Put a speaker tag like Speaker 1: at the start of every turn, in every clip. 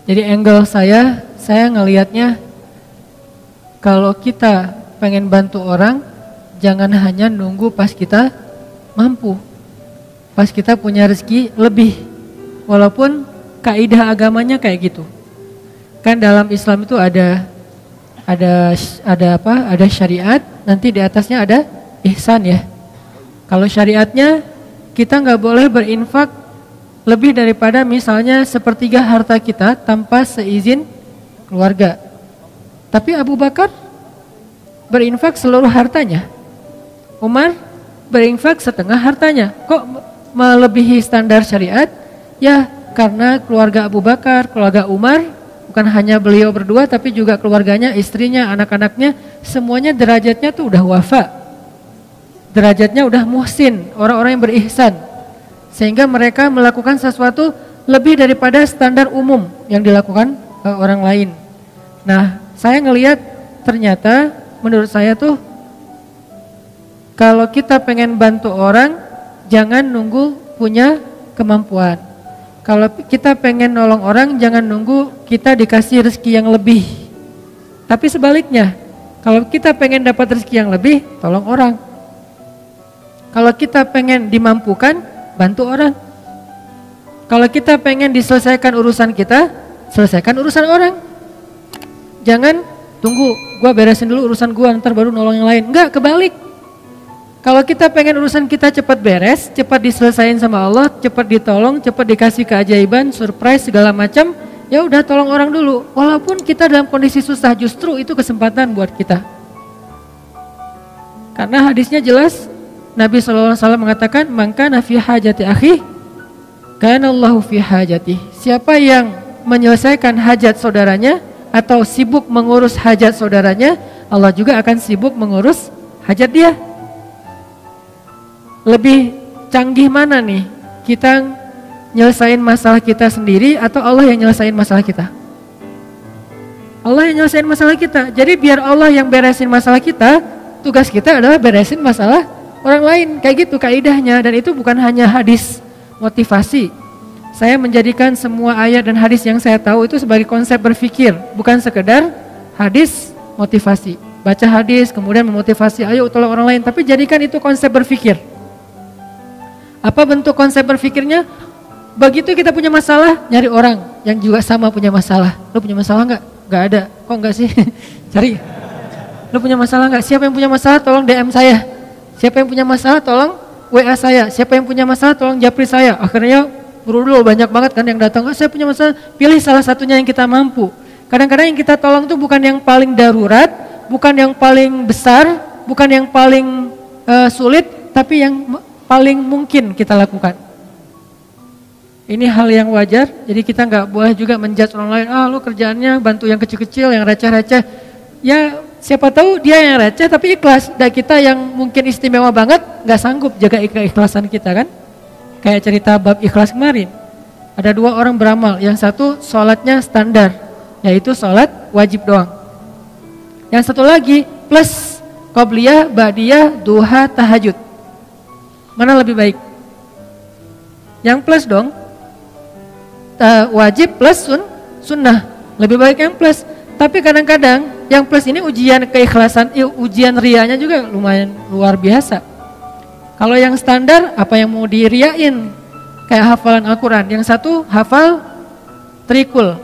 Speaker 1: Jadi angle saya ngelihatnya kalau kita pengen bantu orang, jangan hanya nunggu pas kita mampu, pas kita punya rezeki lebih. Walaupun kaidah agamanya kayak gitu. Kan dalam Islam itu ada syariat, nanti di atasnya ada ihsan ya. Kalau syariatnya kita nggak boleh berinfak lebih daripada misalnya sepertiga harta kita tanpa seizin keluarga. Tapi Abu Bakar berinfak seluruh hartanya. Umar berinfak setengah hartanya. Kok melebihi standar syariat? Ya karena keluarga Abu Bakar, keluarga Umar, bukan hanya beliau berdua tapi juga keluarganya, istrinya, anak-anaknya, semuanya derajatnya tuh udah wafa. Derajatnya udah muhsin, orang-orang yang berihsan. Sehingga mereka melakukan sesuatu lebih daripada standar umum yang dilakukan orang lain. Nah, saya ngelihat ternyata menurut saya tuh kalau kita pengen bantu orang, jangan nunggu punya kemampuan. Kalau kita pengen nolong orang, jangan nunggu kita dikasih rezeki yang lebih. Tapi sebaliknya, kalau kita pengen dapat rezeki yang lebih, tolong orang. Kalau kita pengen dimampukan, bantu orang. Kalau kita pengen diselesaikan urusan kita, selesaikan urusan orang. Jangan tunggu, gua beresin dulu urusan gua, ntar baru nolong yang lain. Enggak, kebalik. Kalau kita pengen urusan kita cepat beres, cepat diselesain sama Allah, cepat ditolong, cepat dikasih keajaiban, surprise segala macam, ya udah tolong orang dulu. Walaupun kita dalam kondisi susah, justru itu kesempatan buat kita. Karena hadisnya jelas, Nabi SAW mengatakan, "Maka nafi hajati akhi, kana Allahu fi hajati." Siapa yang menyelesaikan hajat saudaranya atau sibuk mengurus hajat saudaranya, Allah juga akan sibuk mengurus hajat dia. Lebih canggih mana nih? Kita nyelesain masalah kita sendiri atau Allah yang nyelesain masalah kita? Allah yang nyelesain masalah kita. Jadi biar Allah yang beresin masalah kita, tugas kita adalah beresin masalah orang lain. Kayak gitu kaidahnya, dan itu bukan hanya hadis motivasi. Saya menjadikan semua ayat dan hadis yang saya tahu itu sebagai konsep berpikir, bukan sekedar hadis motivasi. Baca hadis kemudian memotivasi, ayo tolong orang lain, tapi jadikan itu konsep berpikir. Apa bentuk konsep berpikirnya? Begitu kita punya masalah, nyari orang yang juga sama punya masalah. Lu punya masalah enggak? Enggak ada. Kok enggak sih? Cari. Lu punya masalah enggak? Siapa yang punya masalah tolong DM saya. Siapa yang punya masalah tolong WA saya. Siapa yang punya masalah tolong japri saya. Akhirnya berudul banyak banget kan yang datang. Saya punya masalah, pilih salah satunya yang kita mampu. Kadang-kadang yang kita tolong tuh bukan yang paling darurat, bukan yang paling besar, bukan yang paling sulit, tapi yang paling mungkin kita lakukan. Ini hal yang wajar, jadi kita nggak boleh juga menjudge orang lain. Lu kerjaannya bantu yang kecil-kecil, yang receh-receh. Ya siapa tahu dia yang receh tapi ikhlas. Dan kita yang mungkin istimewa banget nggak sanggup jaga keikhlasan kita kan. Kayak cerita bab ikhlas kemarin. Ada 2 orang beramal, yang satu sholatnya standar, yaitu sholat wajib doang. Yang satu lagi plus qobliyah, ba'diyah, duha, tahajud. Mana lebih baik? Yang plus dong. Wajib plus sunnah. Lebih baik yang plus. Tapi kadang-kadang yang plus ini ujian keikhlasan, ujian rianya juga lumayan luar biasa. Kalau yang standar, apa yang mau diriain? Kayak hafalan Al-Quran. Yang satu hafal trikul.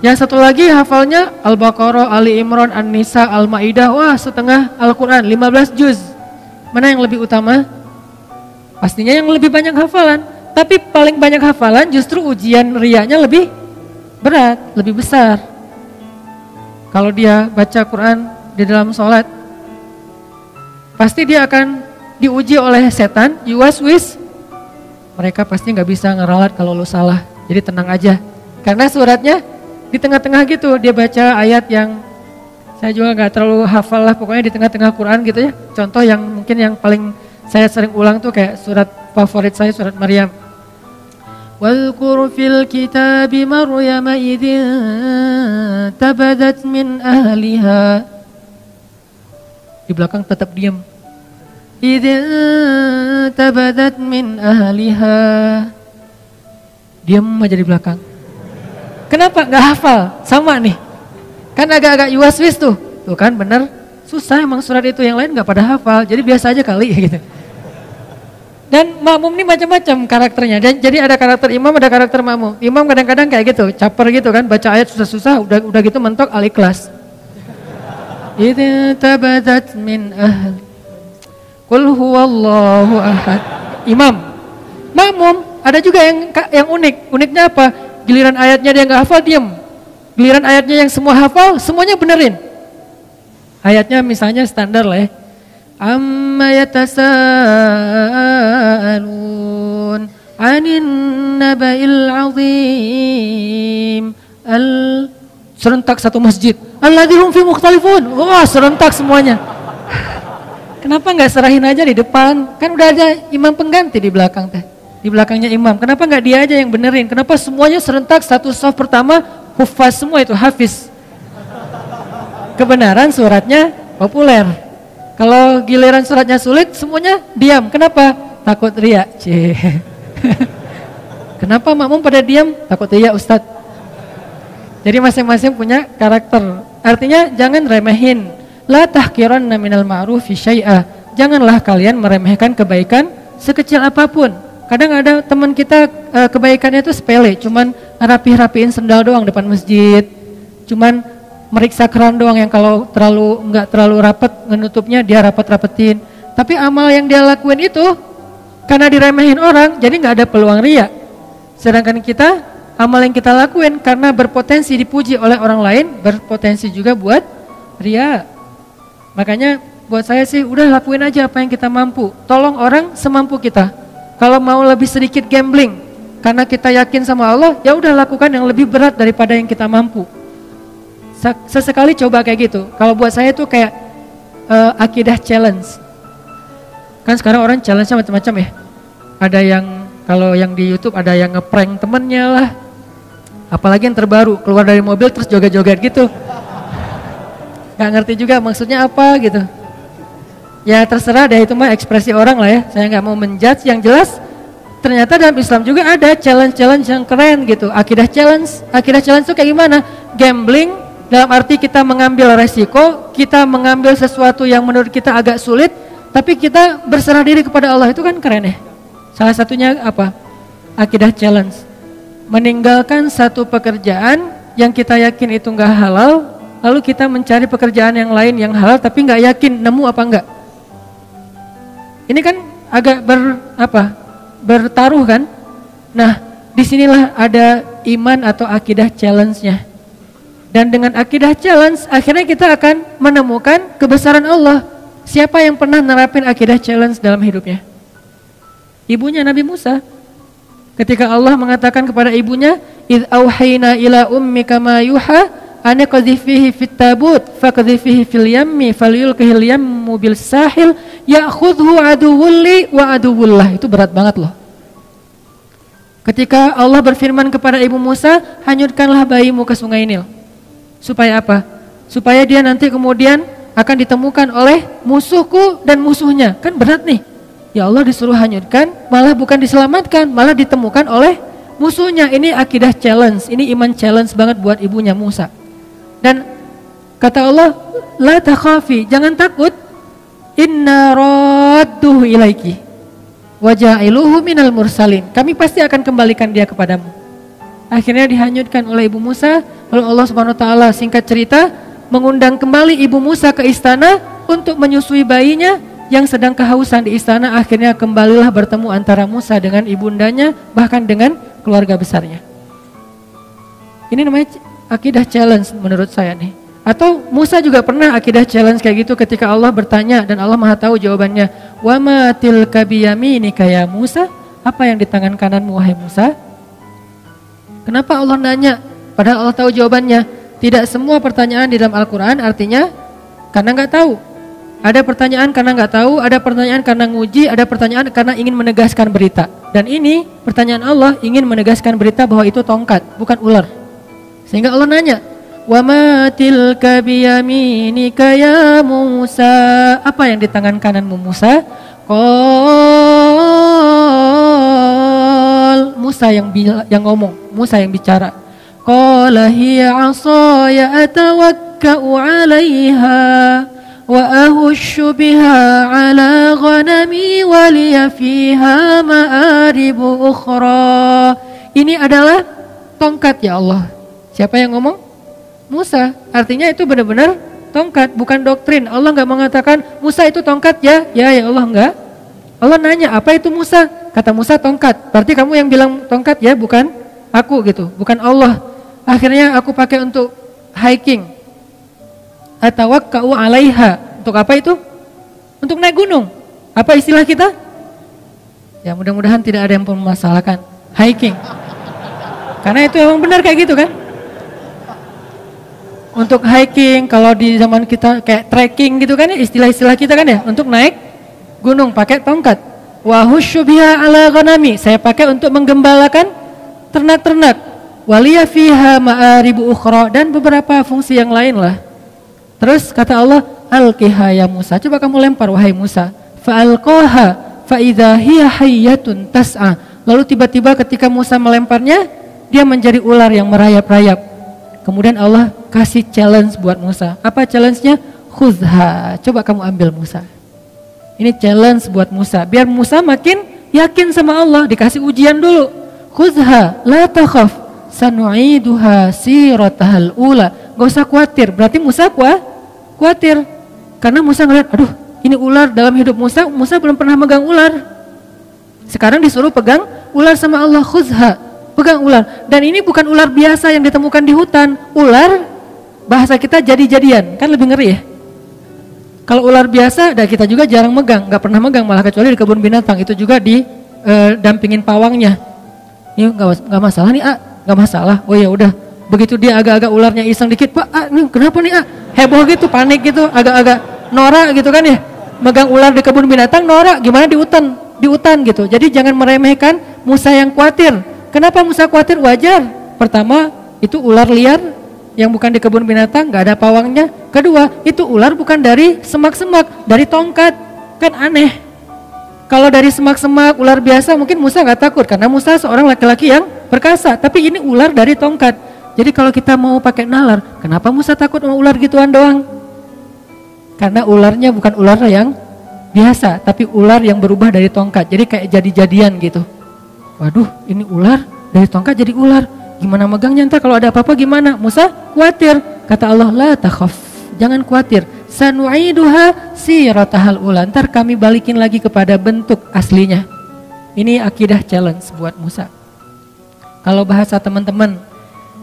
Speaker 1: Yang satu lagi hafalnya Al-Baqarah, Ali Imran, An-Nisa, Al-Maidah. Wah, setengah Al-Quran, 15 juz. Mana yang lebih utama? Pastinya yang lebih banyak hafalan. Tapi paling banyak hafalan justru ujian riyanya lebih berat, lebih besar. Kalau dia baca Quran di dalam sholat, pasti dia akan diuji oleh setan, yuwaswis. Mereka pasti nggak bisa ngeralat kalau lu salah. Jadi tenang aja. Karena suratnya di tengah-tengah gitu, dia baca ayat yang saya juga nggak terlalu hafal lah, pokoknya di tengah-tengah Quran gitu ya. Contoh yang mungkin yang paling saya sering ulang tuh kayak surat favorit saya, surat Maryam. Wadhkur fil kitabi Maryam idzin tabadat min ahliha. Di belakang tetap diam. Idzin tabadat min ahliha. diam aja di belakang. Kenapa? Nggak hafal, sama nih. Kan agak-agak yuwas-wis tuh kan bener. Susah emang surat itu, yang lain nggak pada hafal, jadi biasa aja kali gitu. Dan makmum ini macam-macam karakternya. Dan jadi ada karakter imam, ada karakter makmum. Imam kadang-kadang kayak gitu, caper gitu kan, baca ayat susah-susah, udah gitu mentok Al-Ikhlas. Idza tabadat min ahli qul huwallahu ahad. Imam. Makmum ada juga yang unik. Uniknya apa? Giliran ayatnya dia nggak hafal, diam. Giliran ayatnya yang semua hafal, semuanya benerin. Ayatnya misalnya standar lah ya. Amma yatasaalun 'anin naba'il 'azim. Serentak satu masjid. Alladzihum fi mukhtalifun. Wah, serentak semuanya. Kenapa nggak serahin aja di depan? Kan udah ada imam pengganti di belakang teh. Di belakangnya imam. Kenapa nggak dia aja yang benerin? Kenapa semuanya serentak satu shaf pertama hufaz semua itu, hafiz. Kebenaran suratnya populer. Kalau giliran suratnya sulit, semuanya diam. Kenapa? Takut riya. Kenapa makmum pada diam? Takut riya, Ustadz. Jadi masing-masing punya karakter. Artinya jangan remehin. La tahqiranna minal ma'rufi syai'a. Janganlah kalian meremehkan kebaikan sekecil apapun. Kadang ada teman kita kebaikannya itu sepele, cuman rapih-rapiin sendal doang depan masjid. Cuman meriksa keran doang yang kalau nggak terlalu rapat nutupnya dia rapetin. Tapi amal yang dia lakuin itu karena diremehin orang, jadi nggak ada peluang riya. Sedangkan kita, amal yang kita lakuin karena berpotensi dipuji oleh orang lain, berpotensi juga buat riya. Makanya buat saya sih udah lakuin aja apa yang kita mampu. Tolong orang semampu kita. Kalau mau lebih sedikit gambling karena kita yakin sama Allah, ya udah lakukan yang lebih berat daripada yang kita mampu. Sesekali coba kayak gitu. Kalau buat saya tuh kayak akidah challenge. Kan sekarang orang challenge-nya macam-macam ya. Ada yang kalau yang di YouTube ada yang ngeprank temennya lah. Apalagi yang terbaru, keluar dari mobil terus joget-joget gitu. Gak ngerti juga maksudnya apa gitu. Ya terserah deh, itu mah ekspresi orang lah ya. Saya gak mau menjudge, yang jelas ternyata dalam Islam juga ada challenge-challenge yang keren gitu. Akidah challenge itu kayak gimana? Gambling dalam arti kita mengambil resiko, kita mengambil sesuatu yang menurut kita agak sulit, tapi kita berserah diri kepada Allah, itu kan keren ya. Salah satunya apa? Akidah challenge. Meninggalkan satu pekerjaan yang kita yakin itu nggak halal, lalu kita mencari pekerjaan yang lain yang halal, tapi nggak yakin nemu apa enggak. Ini kan agak bertaruh kan? Nah, disinilah ada iman atau akidah challenge-nya. Dan dengan akidah challenge, akhirnya kita akan menemukan kebesaran Allah. Siapa yang pernah nerapin akidah challenge dalam hidupnya? Ibunya Nabi Musa. Ketika Allah mengatakan kepada ibunya, "Idz auhayna ila ummika ma yuha, an qadhifihi fit tabut, faqdhifihi fil yammi, falyulqihil yammu bil sahil, ya'khudhu aduwwul li wa aduwwullah." Itu berat banget loh. Ketika Allah berfirman kepada ibu Musa, "Hanyutkanlah bayimu ke sungai Nil." Supaya apa? Supaya dia nanti kemudian akan ditemukan oleh musuhku dan musuhnya. Kan berat nih. Ya Allah disuruh hanyutkan, malah bukan diselamatkan, malah ditemukan oleh musuhnya. Ini akidah challenge, ini iman challenge banget buat ibunya Musa. Dan kata Allah, la takhafi, jangan takut. Inna radduhu ilaiki wa ja'iluhu minal mursalin. Kami pasti akan kembalikan dia kepadamu. Akhirnya dihanyutkan oleh ibu Musa. Lalu Allah Subhanahu wa taala singkat cerita mengundang kembali ibu Musa ke istana untuk menyusui bayinya yang sedang kehausan di istana. Akhirnya kembalilah bertemu antara Musa dengan ibundanya, bahkan dengan keluarga besarnya. Ini namanya akidah challenge menurut saya nih. Atau Musa juga pernah akidah challenge kayak gitu ketika Allah bertanya dan Allah Maha tahu jawabannya. Wa ma tilka biyaminika ya Musa? Apa yang di tangan kananmu wahai Musa? Kenapa Allah nanya? Padahal Allah tahu jawabannya. Tidak semua pertanyaan di dalam Al-Quran artinya karena nggak tahu. Ada pertanyaan karena nggak tahu, ada pertanyaan karena nguji, ada pertanyaan karena ingin menegaskan berita. Dan ini pertanyaan Allah ingin menegaskan berita bahwa itu tongkat, bukan ular. Sehingga Allah nanya, "Wa ma tilka biyaminika ya Musa?" Apa yang di tangan kananmu Musa? Musa Musa yang ngomong, Musa yang bicara. Qala hiya 'ashaya atawakka'u 'alaiha wa ahushu biha 'ala ghanami wa liya fiha ma'aribu ukhra. Ini adalah tongkat ya Allah. Siapa yang ngomong? Musa. Artinya itu benar-benar tongkat, bukan doktrin. Allah enggak mengatakan Musa itu tongkat ya. Ya Allah enggak. Allah nanya, apa itu Musa? Kata Musa tongkat. Berarti kamu yang bilang tongkat ya, bukan aku gitu, bukan Allah. Akhirnya aku pakai untuk hiking. Atawakka'u 'alaiha. Untuk apa itu? Untuk naik gunung. Apa istilah kita? Ya mudah-mudahan tidak ada yang mempermasalahkan hiking. Karena itu emang benar kayak gitu kan? Untuk hiking, kalau di zaman kita kayak trekking gitu kan ya, istilah-istilah kita kan ya, untuk naik gunung pakai tongkat. Wa husyu biha 'ala ghanami. Saya pakai untuk menggembalakan ternak-ternak. Waliya fiha ma'aribu ukhra, dan beberapa fungsi yang lain lah. Terus kata Allah, alqiha ya Musa. Coba kamu lempar wahai Musa. Fa alqaha fa idza hiya hayyatun tas'a. Lalu tiba-tiba ketika Musa melemparnya, dia menjadi ular yang merayap-rayap. Kemudian Allah kasih challenge buat Musa. Apa challenge-nya? Khudha. Coba kamu ambil Musa. Ini challenge buat Musa, biar Musa makin yakin sama Allah. Dikasih ujian dulu. Khudha la takhaf sanu'iduha siratahal ula. Gak usah khawatir. Berarti Musa khawatir. Karena Musa ngeliat, aduh ini ular dalam hidup Musa. Musa belum pernah megang ular. Sekarang disuruh pegang ular sama Allah. Khudha, pegang ular. Dan ini bukan ular biasa yang ditemukan di hutan. Ular, bahasa kita jadi-jadian. Kan lebih ngeri ya. Kalau ular biasa, dan kita juga jarang megang, nggak pernah megang, malah kecuali di kebun binatang. Itu juga dampingin pawangnya. Ini nggak masalah nih, nggak masalah. Oh ya udah, begitu dia agak-agak ularnya iseng dikit, Pak, ini kenapa nih, heboh gitu, panik gitu, agak-agak norak gitu kan ya. Megang ular di kebun binatang norak, gimana di hutan gitu. Jadi jangan meremehkan Musa yang khawatir. Kenapa Musa khawatir? Wajar. Pertama, itu ular liar yang bukan di kebun binatang, nggak ada pawangnya. Kedua, itu ular bukan dari semak-semak, dari tongkat. Kan aneh. Kalau dari semak-semak, ular biasa mungkin Musa nggak takut, karena Musa seorang laki-laki yang perkasa. Tapi ini ular dari tongkat. Jadi kalau kita mau pakai nalar, kenapa Musa takut sama ular gituan doang? Karena ularnya bukan ular yang biasa, tapi ular yang berubah dari tongkat. Jadi kayak jadi-jadian gitu. Waduh, ini ular dari tongkat jadi ular. Gimana megangnya ntar kalau ada apa-apa gimana? Musa khawatir. Kata Allah, la takhaf, jangan khawatir. Sanu'iduha siratahal ula. Ntar kami balikin lagi kepada bentuk aslinya. Ini akidah challenge buat Musa. Kalau bahasa teman-teman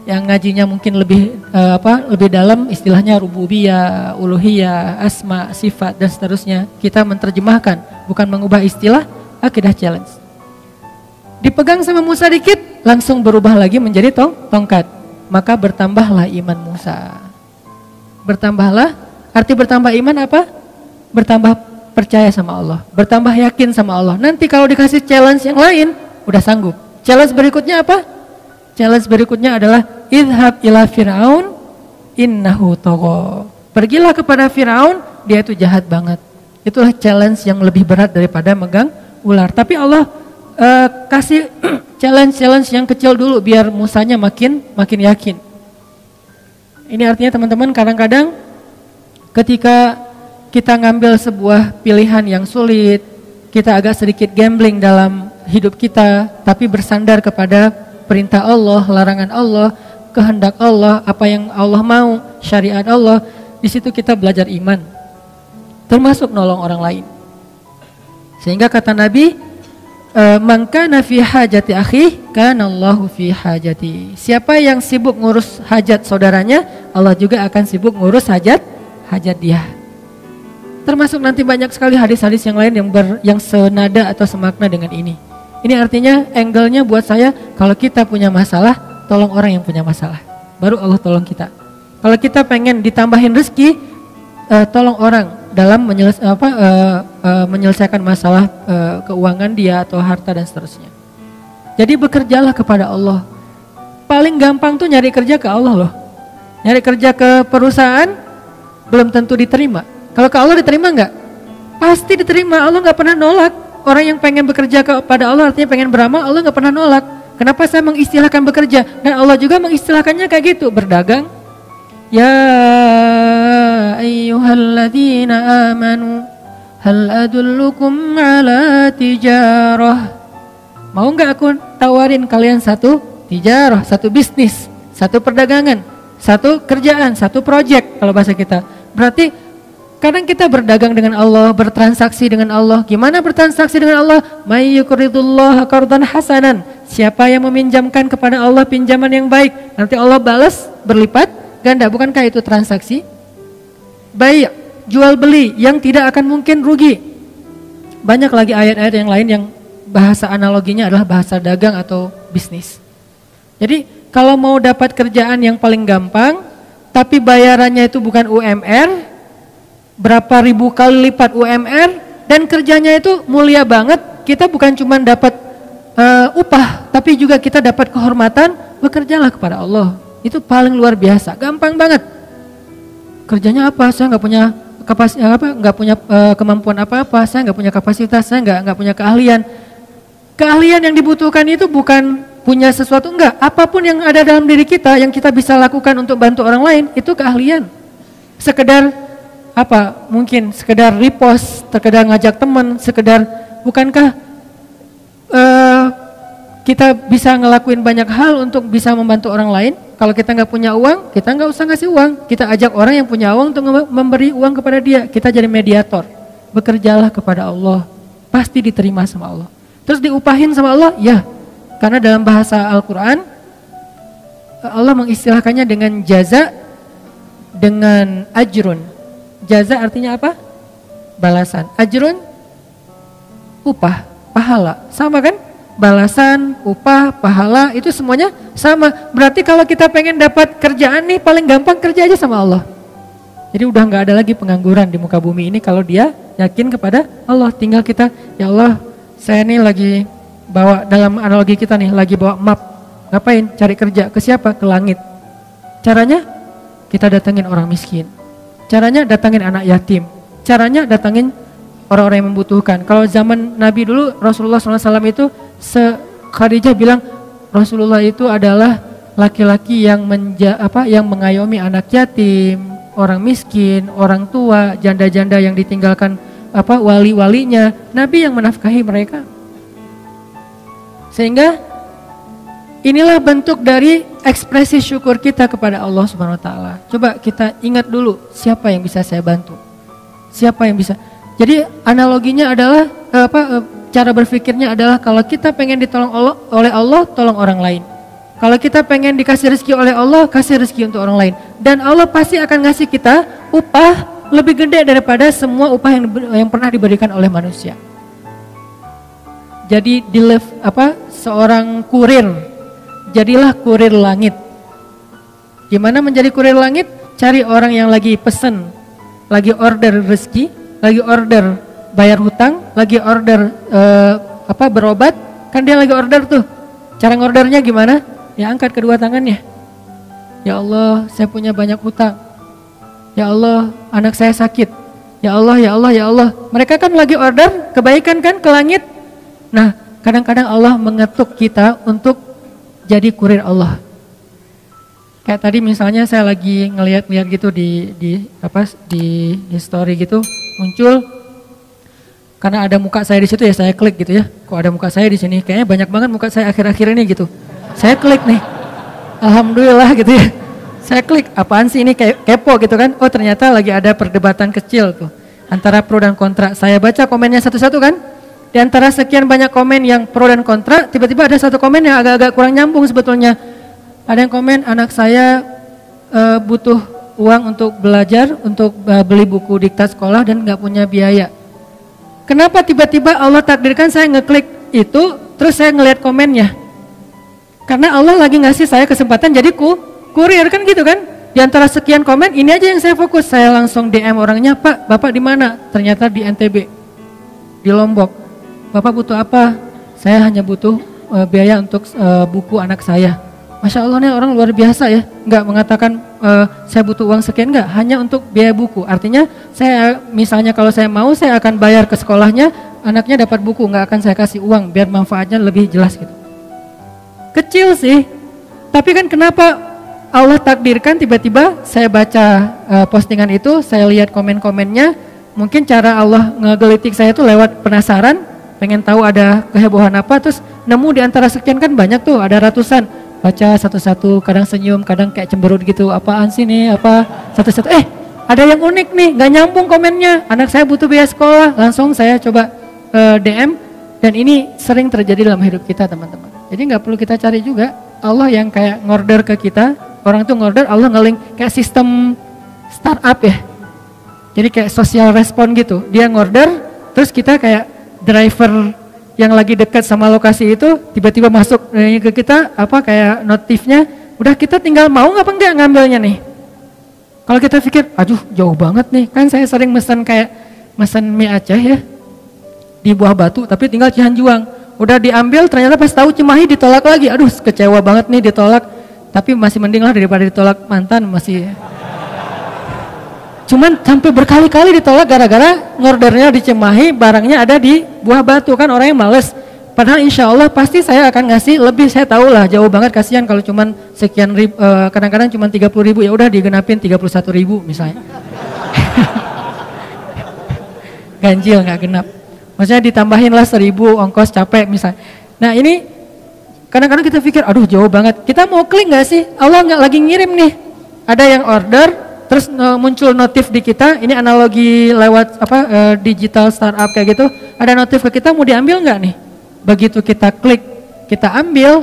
Speaker 1: yang ngajinya mungkin lebih lebih dalam, istilahnya rububiyah, uluhiyah, asma, sifat dan seterusnya. Kita menerjemahkan, bukan mengubah istilah, akidah challenge. Dipegang sama Musa dikit, langsung berubah lagi menjadi tongkat. Maka bertambahlah iman Musa. Bertambahlah, arti bertambah iman apa? Bertambah percaya sama Allah, bertambah yakin sama Allah. Nanti kalau dikasih challenge yang lain, udah sanggup. Challenge berikutnya apa? Challenge berikutnya adalah idhab ila fir'aun innahu tagha. Pergilah kepada Firaun, dia itu jahat banget. Itulah challenge yang lebih berat daripada megang ular. Tapi Allah kasih challenge yang kecil dulu biar Musanya makin yakin. Ini artinya teman-teman, kadang-kadang ketika kita ngambil sebuah pilihan yang sulit, kita agak sedikit gambling dalam hidup kita, tapi bersandar kepada perintah Allah, larangan Allah, kehendak Allah, apa yang Allah mau, syariat Allah. Di situ kita belajar iman, termasuk nolong orang lain. Sehingga kata Nabi, man kana fi hajati akhi kana Allahu fi hajati. Siapa yang sibuk ngurus hajat saudaranya, Allah juga akan sibuk ngurus hajat dia. Termasuk nanti banyak sekali hadis-hadis yang lain yang senada atau semakna dengan ini. Ini artinya angle-nya buat saya, kalau kita punya masalah, tolong orang yang punya masalah, baru Allah tolong kita. Kalau kita pengen ditambahin rezeki, tolong orang dalam menyelesaikan masalah keuangan dia atau harta dan seterusnya. Jadi bekerjalah kepada Allah. Paling gampang tuh nyari kerja ke Allah loh. Nyari kerja ke perusahaan belum tentu diterima. Kalau ke Allah diterima enggak? Pasti diterima. Allah enggak pernah nolak. Orang yang pengen bekerja kepada Allah, artinya pengen beramal, Allah enggak pernah nolak. Kenapa saya mengistilahkan bekerja? Dan Allah juga mengistilahkannya kayak gitu, berdagang. Ya ayyuhalladzina amanu hal adullukum ala tijarah. Mau nggak aku tawarin kalian satu tijarah, satu bisnis, satu perdagangan, satu kerjaan, satu project kalau bahasa kita. Berarti kadang kita berdagang dengan Allah, bertransaksi dengan Allah. Gimana bertransaksi dengan Allah? May yuqridullaha qardan hasanan. Siapa yang meminjamkan kepada Allah pinjaman yang baik, nanti Allah balas berlipat ganda. Bukankah itu transaksi? Baik, jual beli yang tidak akan mungkin rugi. Banyak lagi ayat-ayat yang lain yang bahasa analoginya adalah bahasa dagang atau bisnis. Jadi kalau mau dapat kerjaan yang paling gampang, tapi bayarannya itu bukan UMR, berapa ribu kali lipat UMR, dan kerjanya itu mulia banget, kita bukan cuma dapat upah, tapi juga kita dapat kehormatan, bekerjalah kepada Allah. Itu paling luar biasa, gampang banget. Kerjanya apa? Saya nggak punya kemampuan apa-apa, saya nggak punya kapasitas, saya nggak punya keahlian. Keahlian yang dibutuhkan itu bukan punya sesuatu, enggak. Apapun yang ada dalam diri kita yang kita bisa lakukan untuk bantu orang lain, itu keahlian. Sekedar apa? Mungkin sekedar repost, sekedar ngajak teman, sekedar, bukankah kita bisa ngelakuin banyak hal untuk bisa membantu orang lain? Kalau kita nggak punya uang, kita nggak usah ngasih uang. Kita ajak orang yang punya uang untuk memberi uang kepada dia. Kita jadi mediator. Bekerjalah kepada Allah, pasti diterima sama Allah. Terus diupahin sama Allah, ya. Karena dalam bahasa Al-Quran, Allah mengistilahkannya dengan jaza, dengan ajrun. Jaza artinya apa? Balasan. Ajrun, upah, pahala. Sama kan? Balasan, upah, pahala, itu semuanya sama. Berarti kalau kita pengen dapat kerjaan nih, paling gampang kerja aja sama Allah. Jadi udah nggak ada lagi pengangguran di muka bumi ini kalau dia yakin kepada Allah. Tinggal kita, ya Allah, saya nih lagi bawa, dalam analogi kita nih, lagi bawa map. Ngapain? Cari kerja. Ke siapa? Ke langit. Caranya? Kita datangin orang miskin. Caranya datangin anak yatim. Caranya datangin orang-orang yang membutuhkan. Kalau zaman Nabi dulu, Rasulullah SAW itu, Khadijah bilang Rasulullah itu adalah laki-laki yang mengayomi anak yatim, orang miskin, orang tua, janda-janda yang ditinggalkan wali-walinya. Nabi yang menafkahi mereka. Sehingga inilah bentuk dari ekspresi syukur kita kepada Allah Subhanahu wa taala. Coba kita ingat dulu, siapa yang bisa saya bantu? Siapa yang bisa? Jadi analoginya adalah cara berpikirnya adalah kalau kita pengen ditolong oleh Allah, tolong orang lain. Kalau kita pengen dikasih rezeki oleh Allah, kasih rezeki untuk orang lain. Dan Allah pasti akan ngasih kita upah lebih gede daripada semua upah yang pernah diberikan oleh manusia. Jadi seorang kurir, jadilah kurir langit. Gimana menjadi kurir langit? Cari orang yang lagi pesen, lagi order rezeki, lagi order bayar hutang, lagi order berobat, kan dia lagi order tuh. Cara ngordernya gimana? Ya angkat kedua tangannya. Ya Allah, saya punya banyak hutang. Ya Allah, anak saya sakit. Ya Allah, ya Allah, ya Allah. Mereka kan lagi order kebaikan kan ke langit. Nah, kadang-kadang Allah mengetuk kita untuk jadi kurir Allah. Kayak tadi misalnya saya lagi ngeliat gitu di story gitu, muncul karena ada muka saya di situ, ya saya klik gitu ya. Kok ada muka saya di sini? Kayaknya banyak banget muka saya akhir-akhir ini gitu. Saya klik nih. Alhamdulillah gitu ya. Saya klik, apaan sih ini, kayak kepo gitu kan. Oh ternyata lagi ada perdebatan kecil tuh antara pro dan kontra. Saya baca komennya satu-satu kan. Di antara sekian banyak komen yang pro dan kontra, tiba-tiba ada satu komen yang agak-agak kurang nyambung sebetulnya. Ada yang komen, anak saya butuh uang untuk belajar, untuk beli buku diktat sekolah dan nggak punya biaya. Kenapa tiba-tiba Allah takdirkan saya ngeklik itu, terus saya ngelihat komennya? Karena Allah lagi ngasih saya kesempatan jadi kurir kan gitu kan. Di antara sekian komen, ini aja yang saya fokus. Saya langsung DM orangnya, Pak, Bapak di mana? Ternyata di NTB, di Lombok. Bapak butuh apa? Saya hanya butuh biaya untuk buku anak saya. Masya Allah nih orang luar biasa ya. Nggak mengatakan saya butuh uang sekian, nggak. Hanya untuk biaya buku. Artinya saya misalnya kalau saya mau, saya akan bayar ke sekolahnya, anaknya dapat buku, nggak akan saya kasih uang biar manfaatnya lebih jelas gitu. kecil sih. Tapi kan kenapa Allah takdirkan tiba-tiba saya baca postingan itu, saya lihat komen-komennya, mungkin cara Allah ngegelitik saya itu lewat penasaran, pengen tahu ada kehebohan apa, terus nemu di antara sekian kan banyak tuh, ada ratusan, baca satu-satu, kadang senyum, kadang kayak cemberut gitu, apaan sih nih, apa, satu-satu, ada yang unik nih, gak nyambung komennya, anak saya butuh biaya sekolah, langsung saya coba DM, dan ini sering terjadi dalam hidup kita teman-teman. Jadi gak perlu kita cari juga, Allah yang kayak ngorder ke kita, orang tuh ngorder, Allah nge-link kayak sistem startup ya. Jadi kayak social respon gitu, dia ngorder, terus kita kayak driver yang lagi dekat sama lokasi itu, tiba-tiba masuk ke kita, apa kayak notifnya, udah kita tinggal mau apa enggak ngambilnya nih. Kalau kita pikir, aduh jauh banget nih, kan saya sering mesen mie Aceh ya, di Buah Batu, tapi tinggal Cihanjuang. Udah diambil, ternyata pas tahu Cimahi ditolak lagi, aduh kecewa banget nih ditolak. Tapi masih mending lah daripada ditolak mantan, masih. Cuman sampai berkali-kali ditolak gara-gara ngordernya di Cimahi, barangnya ada di Buah Batu, kan orangnya males. Padahal insya Allah pasti saya akan ngasih lebih, saya tahu lah jauh banget, kasihan kalau cuman sekian ribu, kadang-kadang cuman 30.000, ya udah digenapin 31.000 misalnya. Ganjil nggak genap. Maksudnya ditambahin lah 1.000 ongkos capek misalnya. Nah ini kadang-kadang kita pikir, aduh jauh banget. Kita mau klik nggak sih? Allah nggak lagi ngirim nih. Ada yang order, terus muncul notif di kita. Ini analogi lewat digital startup kayak gitu. Ada notif ke kita, mau diambil nggak nih? Begitu kita klik, kita ambil,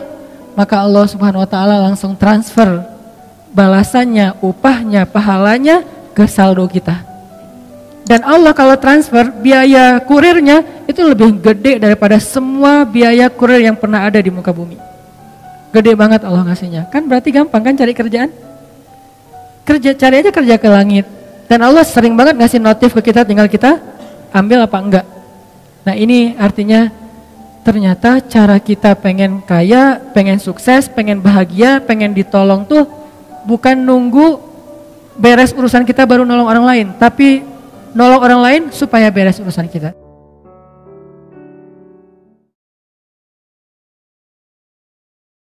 Speaker 1: maka Allah Subhanahu Wa Taala langsung transfer balasannya, upahnya, pahalanya ke saldo kita. Dan Allah kalau transfer biaya kurirnya itu lebih gede daripada semua biaya kurir yang pernah ada di muka bumi. Gede banget Allah ngasihnya. Kan berarti gampang kan cari kerjaan? Cari aja kerja ke langit. Dan Allah sering banget ngasih notif ke kita, tinggal kita ambil apa enggak. Nah ini artinya ternyata cara kita pengen kaya, pengen sukses, pengen bahagia, pengen ditolong tuh bukan nunggu beres urusan kita baru nolong orang lain. Tapi nolong orang lain supaya beres urusan kita.